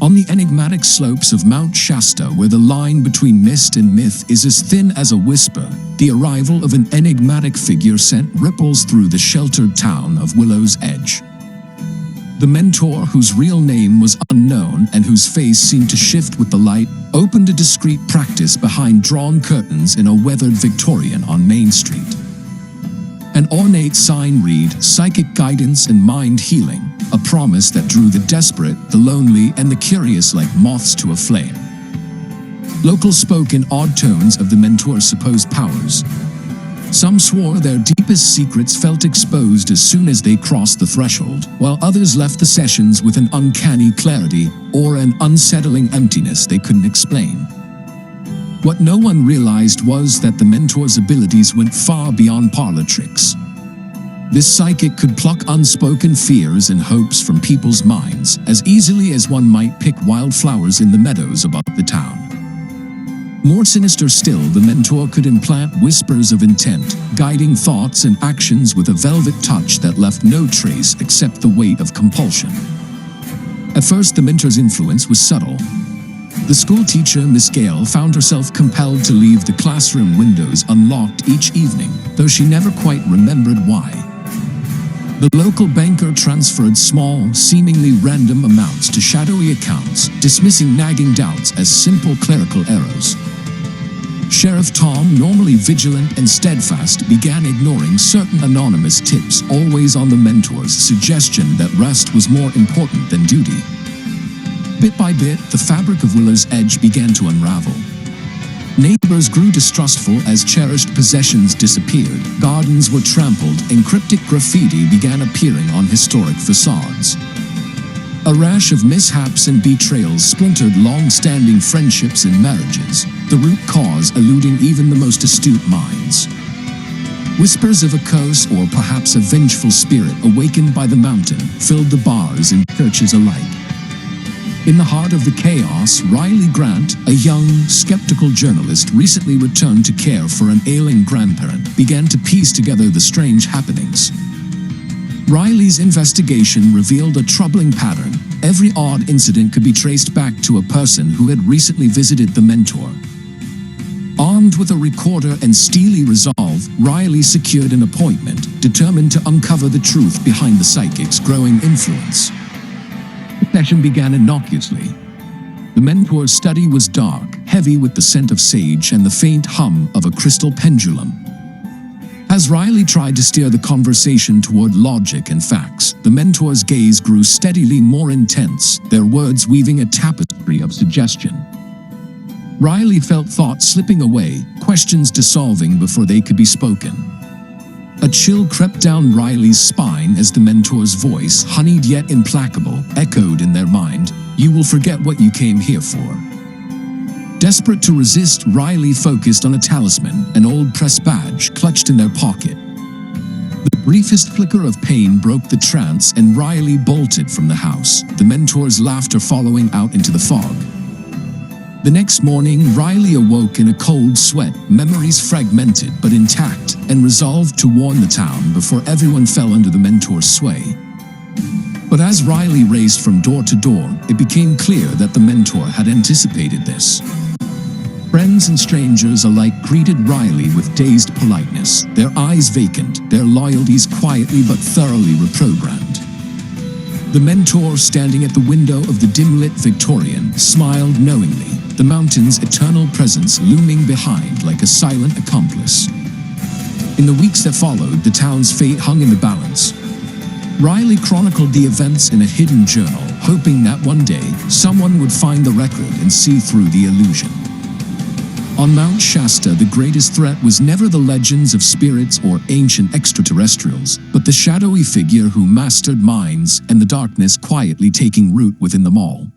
On the enigmatic slopes of Mount Shasta, where the line between mist and myth is as thin as a whisper, the arrival of an enigmatic figure sent ripples through the sheltered town of Willow's Edge. The mentor, whose real name was unknown and whose face seemed to shift with the light, opened a discreet practice behind drawn curtains in a weathered Victorian on Main Street. An ornate sign read, "Psychic Guidance and Mind Healing," a promise that drew the desperate, the lonely, and the curious like moths to a flame. Locals spoke in odd tones of the mentor's supposed powers. Some swore their deepest secrets felt exposed as soon as they crossed the threshold, while others left the sessions with an uncanny clarity or an unsettling emptiness they couldn't explain. What no one realized was that the mentor's abilities went far beyond parlor tricks. This psychic could pluck unspoken fears and hopes from people's minds as easily as one might pick wildflowers in the meadows above the town. More sinister still, the mentor could implant whispers of intent, guiding thoughts and actions with a velvet touch that left no trace except the weight of compulsion. At first, the mentor's influence was subtle. The school teacher, Miss Gale, found herself compelled to leave the classroom windows unlocked each evening, though she never quite remembered why. The local banker transferred small, seemingly random amounts to shadowy accounts, dismissing nagging doubts as simple clerical errors. Sheriff Tom, normally vigilant and steadfast, began ignoring certain anonymous tips, always on the mentor's suggestion that rest was more important than duty. Bit by bit, the fabric of Willow's Edge began to unravel. Neighbors grew distrustful as cherished possessions disappeared, gardens were trampled, and cryptic graffiti began appearing on historic facades. A rash of mishaps and betrayals splintered long-standing friendships and marriages, the root cause eluding even the most astute minds. Whispers of a curse or perhaps a vengeful spirit awakened by the mountain filled the bars and churches alike. In the heart of the chaos, Riley Grant, a young, skeptical journalist recently returned to care for an ailing grandparent, began to piece together the strange happenings. Riley's investigation revealed a troubling pattern. Every odd incident could be traced back to a person who had recently visited the mentor. Armed with a recorder and steely resolve, Riley secured an appointment, determined to uncover the truth behind the psychic's growing influence. The session began innocuously. The mentor's study was dark, heavy with the scent of sage and the faint hum of a crystal pendulum. As Riley tried to steer the conversation toward logic and facts, the mentor's gaze grew steadily more intense, their words weaving a tapestry of suggestion. Riley felt thoughts slipping away, questions dissolving before they could be spoken. A chill crept down Riley's spine as the mentor's voice, honeyed yet implacable, echoed in their mind, "You will forget what you came here for." Desperate to resist, Riley focused on a talisman, an old press badge clutched in their pocket. The briefest flicker of pain broke the trance and Riley bolted from the house, the mentor's laughter following out into the fog. The next morning, Riley awoke in a cold sweat, memories fragmented but intact, and resolved to warn the town before everyone fell under the mentor's sway. But as Riley raced from door to door, it became clear that the mentor had anticipated this. Friends and strangers alike greeted Riley with dazed politeness, their eyes vacant, their loyalties quietly but thoroughly reprogrammed. The mentor, standing at the window of the dim-lit Victorian, smiled knowingly, the mountain's eternal presence looming behind like a silent accomplice. In the weeks that followed, the town's fate hung in the balance. Riley chronicled the events in a hidden journal, hoping that one day, someone would find the record and see through the illusion. On Mount Shasta, the greatest threat was never the legends of spirits or ancient extraterrestrials, but the shadowy figure who mastered minds and the darkness quietly taking root within them all.